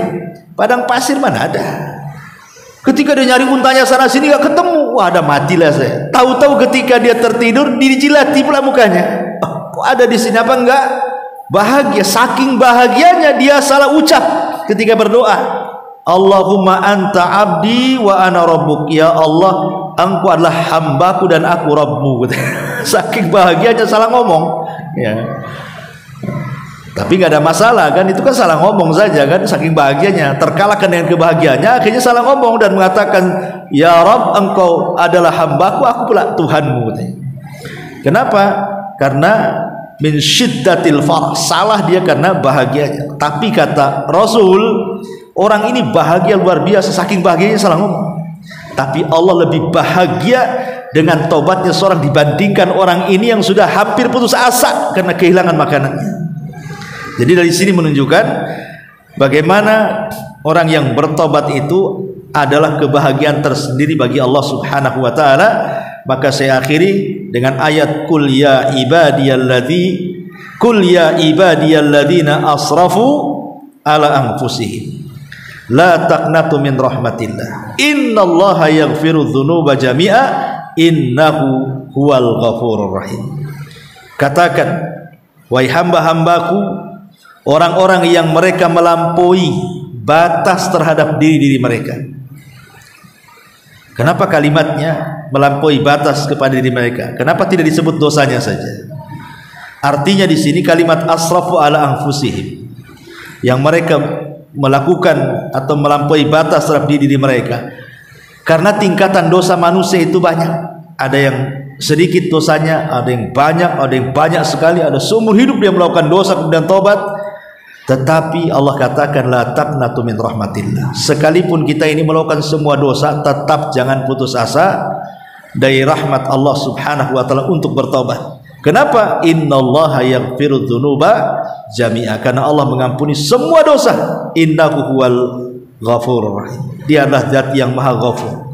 Padang pasir mana ada. Ketika dia nyari untanya sana sini gak ketemu, wah, ada matilah saya. Tahu-tahu ketika dia tertidur dijilati pula mukanya. Kok ada di sini apa enggak? Bahagia, saking bahagianya dia salah ucap ketika berdoa. Allahumma anta abdi wa ana rabbuk. Ya Allah, engkau adalah hambaku dan aku Rabbmu. Saking bahagianya salah ngomong ya. Tapi nggak ada masalah kan, itu kan salah ngomong saja kan, saking bahagianya terkalahkan dengan kebahagiaannya, akhirnya salah ngomong dan mengatakan, ya Rabb, engkau adalah hambaku, aku pula Tuhanmu. Kenapa? Karena min syiddatil farah, salah dia karena bahagianya. Tapi kata Rasul, orang ini bahagia luar biasa, saking bahagianya salah ngomong. Tapi Allah lebih bahagia dengan tobatnya seorang dibandingkan orang ini yang sudah hampir putus asa karena kehilangan makanannya. Jadi dari sini menunjukkan bagaimana orang yang bertobat itu adalah kebahagiaan tersendiri bagi Allah Subhanahu wa taala. Maka saya akhiri dengan ayat qul ya ibadiyalladzina asrafu ala anfusihim la taqnatu min rahmatillah innallaha yaghfiru dzunuba jami'a innahu huwal ghafurur rahim. Katakan, wahai hamba-hambaku, orang-orang yang mereka melampaui batas terhadap diri mereka. Kenapa kalimatnya melampaui batas kepada diri mereka? Kenapa tidak disebut dosanya saja? Artinya di sini kalimat asrafu ala anfusihim, yang mereka melakukan atau melampaui batas terhadap diri mereka. Karena tingkatan dosa manusia itu banyak. Ada yang sedikit dosanya, ada yang banyak sekali, ada seumur hidup dia melakukan dosa kemudian tobat. Tetapi Allah katakan la taqnatu min rahmatillah. Sekalipun kita ini melakukan semua dosa, tetap jangan putus asa dari rahmat Allah Subhanahu wa taala untuk bertobat. Kenapa? Innallaha yaghfiru dzunuba jami'a. Karena Allah mengampuni semua dosa. Innahu huwal Ghafurur Rahim. Dia adalah zat yang maha ghafur.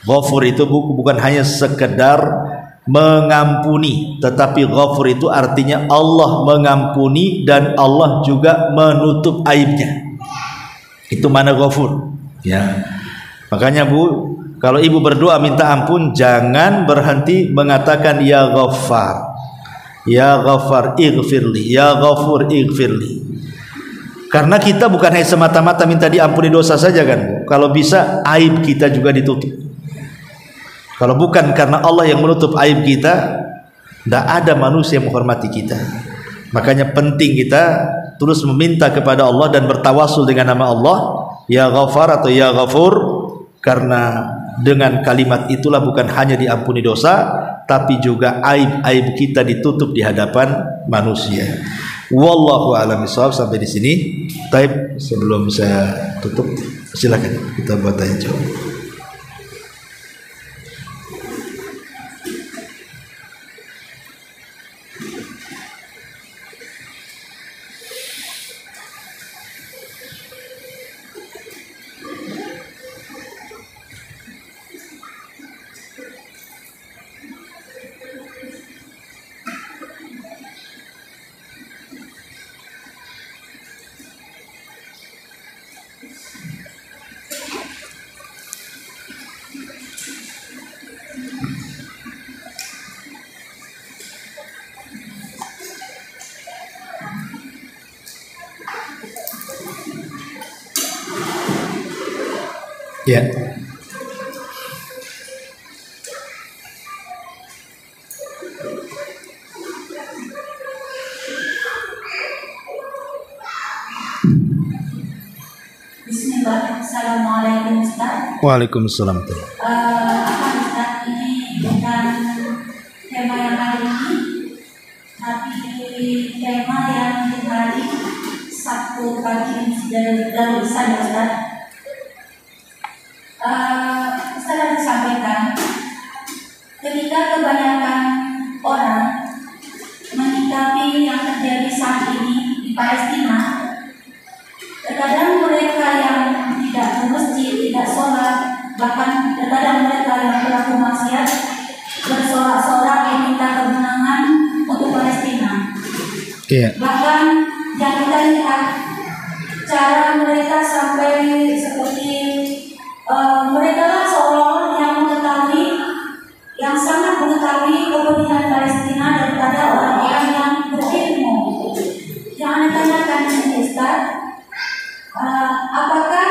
Ghafur itu bukan hanya sekedar mengampuni, tetapi ghafur itu artinya Allah mengampuni dan Allah juga menutup aibnya. Itu mana ghafur, ya. Makanya Bu, kalau ibu berdoa minta ampun, jangan berhenti mengatakan ya Ghaffar, ya Ghaffar ighfirli, ya Ghafur ighfirli. Karena kita bukan hanya semata-mata minta diampuni dosa saja kan Bu. Kalau bisa aib kita juga ditutup. Kalau bukan karena Allah yang menutup aib kita, tidak ada manusia yang menghormati kita. Makanya penting kita terus meminta kepada Allah dan bertawasul dengan nama Allah, ya Ghaffar atau ya Ghafur, karena dengan kalimat itulah bukan hanya diampuni dosa, tapi juga aib-aib kita ditutup di hadapan manusia. Wallahu a'lam bishawab. Sampai di sini. Taib, sebelum saya tutup, silakan kita buat tanya jawab. Ya. Bismillah. Assalamualaikum Ustaz. Waalaikumsalam. Ustaz, ini bukan tema yang hari ini, tapi tema yang di hari Sabtu pagi ini dari saya Ustaz. Ustaz ada sampaikan, ketika kebanyakan orang menyikapi yang terjadi saat ini di Palestina, terkadang mereka yang tidak ke masjid, tidak sholat, bahkan terkadang mereka yang pelaku maksiat bersorak-sorak meminta kemenangan untuk Palestina. Bahkan yang kita lihat cara mereka sampai seperti mereka lah seolah-olah yang mengetahui, yang sangat mengetahui kepentingan Palestina daripada orang-orang yang berilmu. Yang Anda tanyakan di sini Ustaz, apakah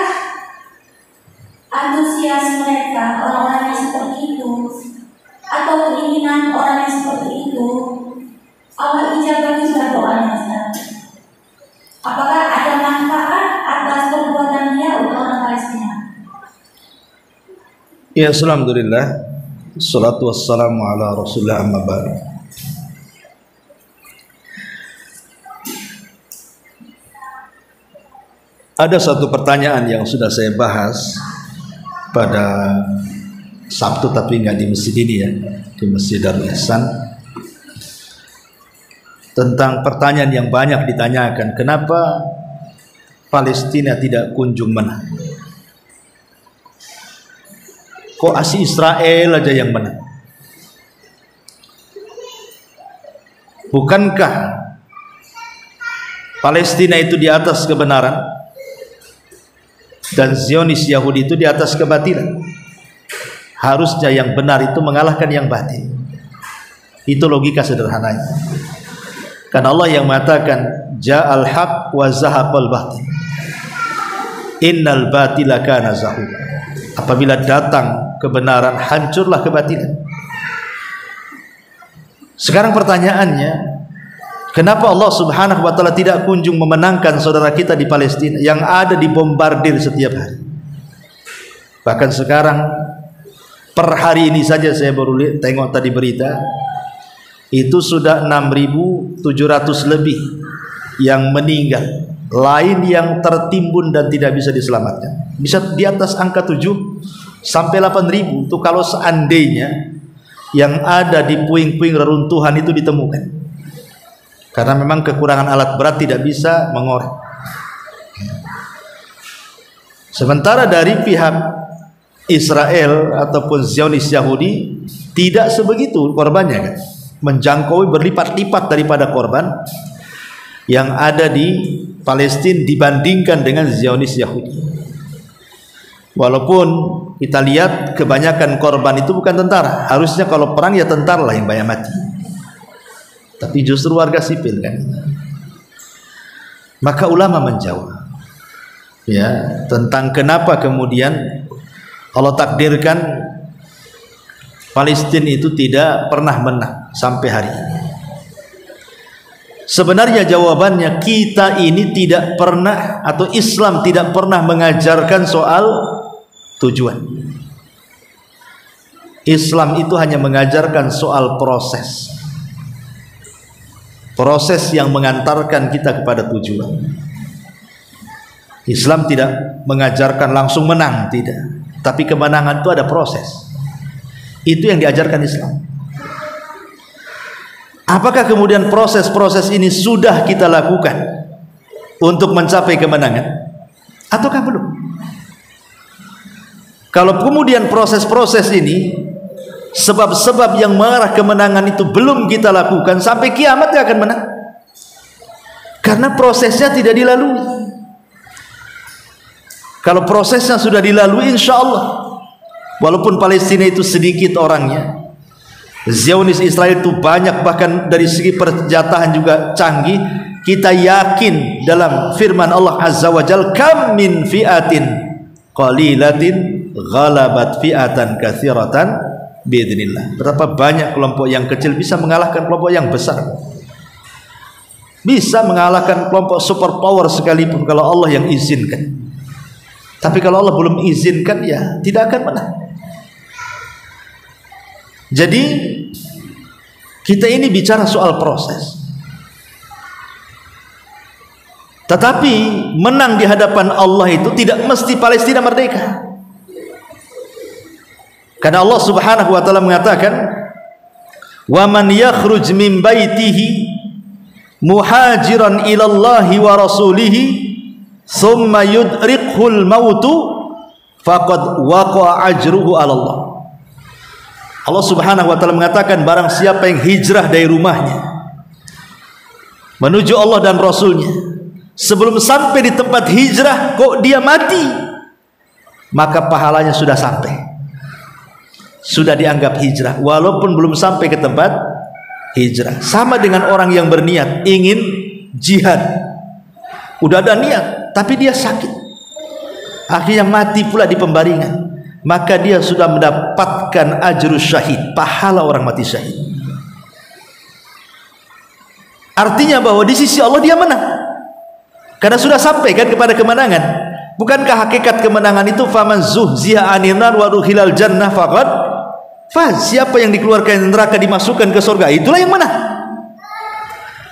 antusias mereka, orang-orang yang seperti itu, atau keinginan orang yang seperti itu, Allah ijabah juga doanya Ustaz? Apakah ada manfaat atas perbuatan dia untuk orang Palestina? Ya, alhamdulillah. Salatu wassalamu ala Rasulillah, amma ba'd. Ada satu pertanyaan yang sudah saya bahas pada Sabtu, tapi nggak di masjid ini ya, di Masjid Darul Ihsan, tentang pertanyaan yang banyak ditanyakan, kenapa Palestina tidak kunjung menang? Kok asli Israel aja yang menang? Bukankah Palestina itu di atas kebenaran dan Zionis Yahudi itu di atas kebatilan? Harusnya yang benar itu mengalahkan yang batil. Itu logika sederhananya. Karena Allah yang mengatakan ja'al haq wa zahaqal batil, innal batila kana zahuqa. Apabila datang kebenaran, hancurlah kebatilan. Sekarang pertanyaannya, kenapa Allah Subhanahu wa taala tidak kunjung memenangkan saudara kita di Palestina yang ada dibombardir setiap hari? Bahkan sekarang per hari ini saja saya baru tengok tadi berita, itu sudah 6.700 lebih yang meninggal, lain yang tertimbun dan tidak bisa diselamatkan. Bisa di atas angka 7 sampai 8.000 itu kalau seandainya yang ada di puing-puing reruntuhan itu ditemukan. Karena memang kekurangan alat berat tidak bisa mengorek. Sementara dari pihak Israel ataupun Zionis Yahudi tidak sebegitu korbannya kan, menjangkau berlipat-lipat daripada korban yang ada di Palestina dibandingkan dengan Zionis Yahudi. Walaupun kita lihat kebanyakan korban itu bukan tentara, harusnya kalau perang ya tentara lah yang banyak mati, tapi justru warga sipil kan. Maka ulama menjawab ya tentang kenapa kemudian Allah takdirkan Palestina itu tidak pernah menang sampai hari ini. Sebenarnya jawabannya, kita ini tidak pernah, atau Islam tidak pernah mengajarkan soal tujuan. Islam itu hanya mengajarkan soal proses. Proses yang mengantarkan kita kepada tujuan. Islam tidak mengajarkan langsung menang, tidak. Tapi kemenangan itu ada proses. Itu yang diajarkan Islam. Apakah kemudian proses-proses ini sudah kita lakukan untuk mencapai kemenangan? Ataukah belum? Kalau kemudian proses-proses ini, sebab-sebab yang mengarah kemenangan itu belum kita lakukan, sampai kiamat dia akan menang. Karena prosesnya tidak dilalui. Kalau prosesnya sudah dilalui, insya Allah, walaupun Palestina itu sedikit orangnya, Zionis Israel itu banyak, bahkan dari segi perjatahan juga canggih. Kita yakin dalam firman Allah Azza wa Jal, kam min fi'atin qalilatin ghalabat fi'atan katsiratan biidznillah. Berapa banyak kelompok yang kecil bisa mengalahkan kelompok yang besar, bisa mengalahkan kelompok superpower sekalipun kalau Allah yang izinkan. Tapi kalau Allah belum izinkan, ya tidak akan menang. Jadi kita ini bicara soal proses. Tetapi menang di hadapan Allah itu tidak mesti Palestina merdeka. Karena Allah Subhanahu wa taala mengatakan, "Wa man yakhruj min baitihi muhajiran ila Allah wa rasulihi thumma yudrikhul mautu faqad waqa'a ajruhu 'ala Allah." Allah Subhanahu wa taala mengatakan, barang siapa yang hijrah dari rumahnya menuju Allah dan Rasulnya, sebelum sampai di tempat hijrah kok dia mati, maka pahalanya sudah sampai, sudah dianggap hijrah walaupun belum sampai ke tempat hijrah. Sama dengan orang yang berniat ingin jihad, udah ada niat tapi dia sakit, akhirnya mati pula di pembaringan, maka dia sudah mendapatkan ajrus syahid, pahala orang mati syahid. Artinya bahwa di sisi Allah dia menang, karena sudah sampai kan kepada kemenangan. Bukankah hakikat kemenangan itu faman zuhziha 'anil nar wa udkhilal jannah faqad faz? Siapa yang dikeluarkan dari neraka dimasukkan ke surga, itulah yang menang.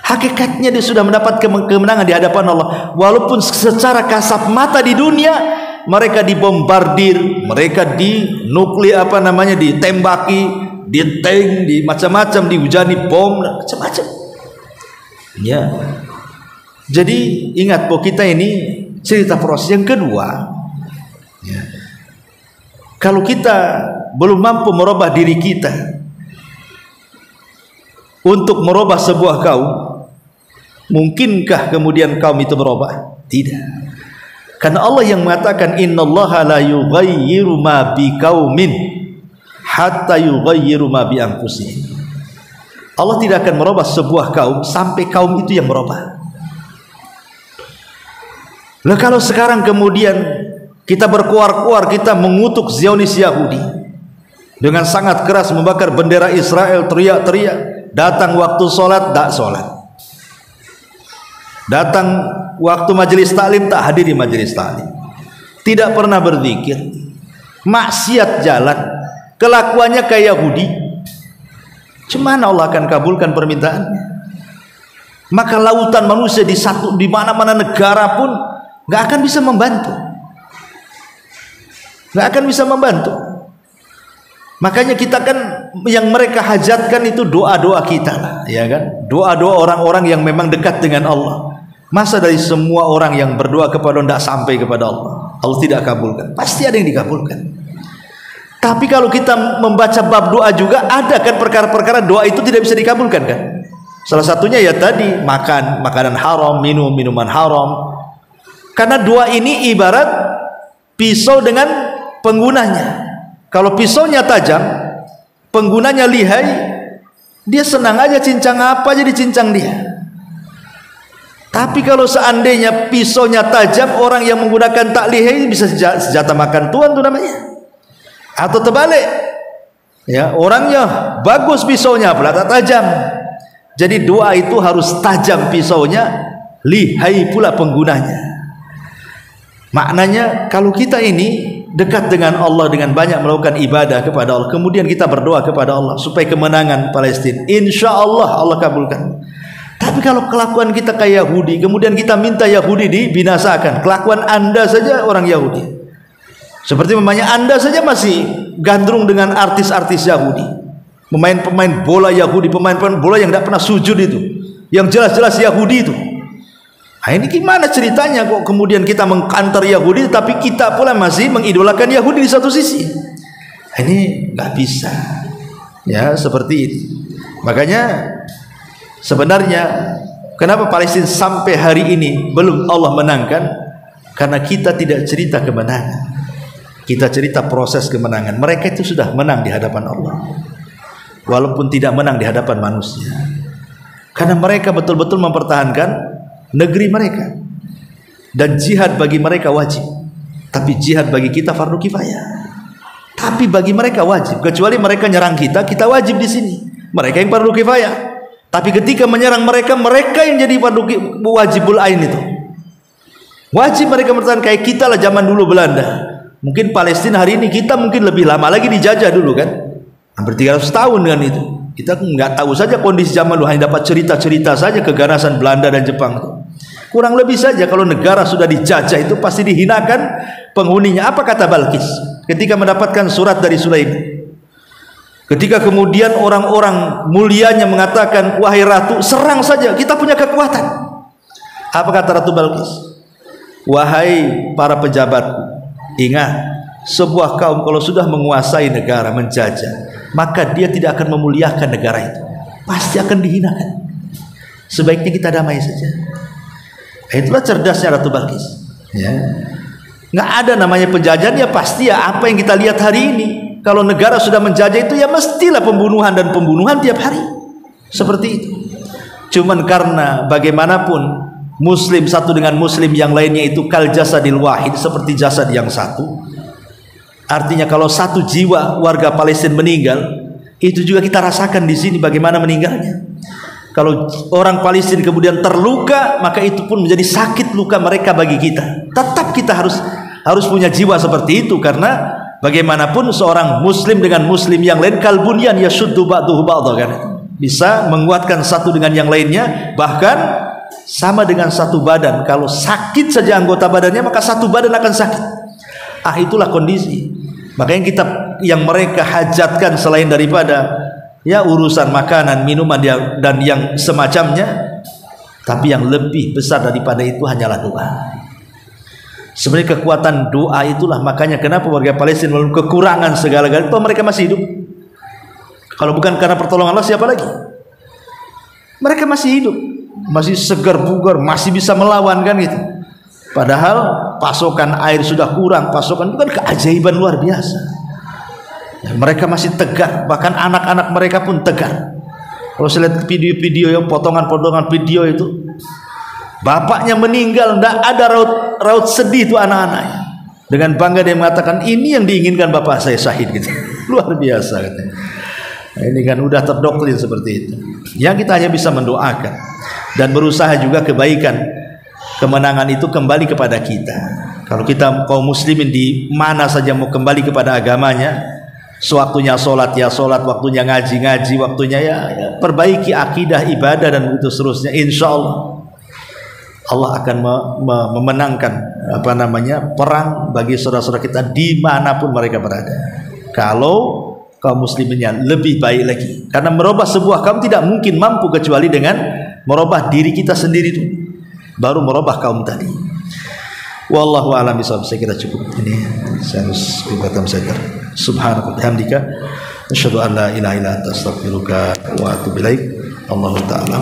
Hakikatnya dia sudah mendapat kemenangan di hadapan Allah, walaupun secara kasat mata di dunia mereka dibombardir, mereka dinuklir, ditembaki, ditank, di macam-macam, dihujani bom, macam-macam. Ya. Jadi ingat bahwa kita ini cerita proses. Yang kedua, ya, kalau kita belum mampu merubah diri kita untuk merubah sebuah kaum, mungkinkah kemudian kaum itu berubah? Tidak. Karena Allah yang mengatakan, innallaha la yughayyiru ma biqaumin hatta yughayyiru ma bi anfusihim. Allah tidak akan merubah sebuah kaum sampai kaum itu yang merubah. Nah, kalau sekarang kemudian kita berkuar-kuar, kita mengutuk Zionis Yahudi dengan sangat keras, membakar bendera Israel, teriak-teriak, datang waktu sholat tak sholat, datang waktu majelis taklim tak hadir di majelis taklim, tidak pernah berzikir, maksiat jalan, kelakuannya kayak Yahudi, cuman Allah akan kabulkan permintaannya? Maka lautan manusia di mana-mana negara pun nggak akan bisa membantu, nggak akan bisa membantu. Makanya kita kan yang mereka hajatkan itu doa-doa kita lah, ya kan? Doa-doa orang-orang yang memang dekat dengan Allah. Masa dari semua orang yang berdoa kepada Allah tidak sampai kepada Allah? Allah tidak kabulkan. Pasti ada yang dikabulkan. Tapi kalau kita membaca bab doa juga ada kan perkara-perkara doa itu tidak bisa dikabulkan kan. Salah satunya ya tadi makan makanan haram, minum minuman haram. Karena doa ini ibarat pisau dengan penggunanya. Kalau pisaunya tajam, penggunanya lihai, dia senang aja cincang apa aja dicincang dia. Tapi kalau seandainya pisaunya tajam, orang yang menggunakan tak lihai bisa senjata makan tuan itu namanya. Atau terbalik, ya orangnya bagus pisaunya, pelata tajam. Jadi doa itu harus tajam pisaunya, lihai pula penggunanya. Maknanya kalau kita ini dekat dengan Allah dengan banyak melakukan ibadah kepada Allah, kemudian kita berdoa kepada Allah supaya kemenangan Palestina, insya Allah Allah kabulkan. Tapi kalau kelakuan kita kayak Yahudi, kemudian kita minta Yahudi dibinasakan, kelakuan Anda saja orang Yahudi. Seperti memangnya Anda saja masih gandrung dengan artis-artis Yahudi, pemain-pemain bola Yahudi, pemain-pemain bola yang tidak pernah sujud itu, yang jelas-jelas Yahudi itu. Nah, ini gimana ceritanya kok kemudian kita mengkantar Yahudi, tapi kita pula masih mengidolakan Yahudi di satu sisi? Ini nggak bisa, ya seperti ini. Makanya sebenarnya kenapa Palestina sampai hari ini belum Allah menangkan? Karena kita tidak cerita kemenangan. Kita cerita proses kemenangan. Mereka itu sudah menang di hadapan Allah, walaupun tidak menang di hadapan manusia. Karena mereka betul-betul mempertahankan negeri mereka. Dan jihad bagi mereka wajib. Tapi jihad bagi kita fardu kifayah. Tapi bagi mereka wajib. Kecuali mereka nyerang kita, kita wajib di sini. Mereka yang fardu kifayah. Tapi ketika menyerang mereka, mereka yang jadi fardu wajibul ain itu. Wajib mereka bertahan kayak kita lah zaman dulu Belanda. Mungkin Palestina hari ini kita mungkin lebih lama lagi dijajah dulu kan, hampir 300 tahun dengan itu. Kita nggak tahu saja kondisi zaman dulu, hanya dapat cerita-cerita saja keganasan Belanda dan Jepang itu. Kurang lebih saja kalau negara sudah dijajah itu pasti dihinakan penghuninya. Apa kata Balkis ketika mendapatkan surat dari Sulaiman? Ketika kemudian orang-orang mulianya mengatakan, wahai ratu, serang saja, kita punya kekuatan. Apa kata Ratu Balkis? Wahai para pejabatku, ingat, sebuah kaum kalau sudah menguasai negara, menjajah, maka dia tidak akan memuliakan negara itu, pasti akan dihinakan. Sebaiknya kita damai saja. Itulah cerdasnya Ratu Balkis, ya. Nggak ada namanya penjajahan, ya pasti ya apa yang kita lihat hari ini. Kalau negara sudah menjajah itu ya mestilah pembunuhan dan pembunuhan tiap hari, seperti itu. Cuman karena bagaimanapun Muslim satu dengan Muslim yang lainnya itu kal jasadil wahid, seperti jasad yang satu. Artinya kalau satu jiwa warga Palestina meninggal, itu juga kita rasakan di sini bagaimana meninggalnya. Kalau orang Palestina kemudian terluka, maka itu pun menjadi sakit luka mereka bagi kita. Tetap kita harus punya jiwa seperti itu, karena bagaimanapun seorang Muslim dengan Muslim yang lain kalbunyan yashuddu ba'duhu ba'dha, kan? Bisa menguatkan satu dengan yang lainnya, bahkan sama dengan satu badan. Kalau sakit saja anggota badannya, maka satu badan akan sakit. Itulah kondisi. Makanya kita yang mereka hajatkan selain daripada ya urusan makanan, minuman dan yang semacamnya, tapi yang lebih besar daripada itu hanyalah doa. Sebenarnya kekuatan doa itulah, makanya kenapa warga Palestina walaupun kekurangan segala-galanya, mereka masih hidup. Kalau bukan karena pertolongan Allah, siapa lagi? Mereka masih hidup, masih segar bugar, masih bisa melawan, kan gitu. Padahal pasokan air sudah kurang, pasokan itu kan keajaiban luar biasa. Ya, mereka masih tegar, bahkan anak-anak mereka pun tegar. Kalau saya lihat video-video yang potongan-potongan video itu, bapaknya meninggal, tidak ada raut sedih itu anak-anaknya. Dengan bangga dia mengatakan, ini yang diinginkan bapak saya syahid gitu. Luar biasa katanya. Nah, ini kan udah terdoktrin seperti itu. Yang kita hanya bisa mendoakan dan berusaha juga kebaikan, kemenangan itu kembali kepada kita. Kalau kita kaum muslimin di mana saja mau kembali kepada agamanya, sewaktunya sholat ya sholat, waktunya ngaji, waktunya ya perbaiki akidah, ibadah dan begitu seterusnya. Insya Allah akan memenangkan perang bagi saudara-saudara kita dimanapun mereka berada. Kalau kaum musliminnya lebih baik lagi, karena merubah sebuah kaum tidak mungkin mampu kecuali dengan merubah diri kita sendiri itu, baru merubah kaum tadi. Wallahu a'lam bishawab. Saya kira cukup ini. Saya harus berbatam saja. Subhanaka wa bihamdika asyhadu an la ilaha illa anta astaghfiruka wa atubu ilaik. Allahu ta'ala.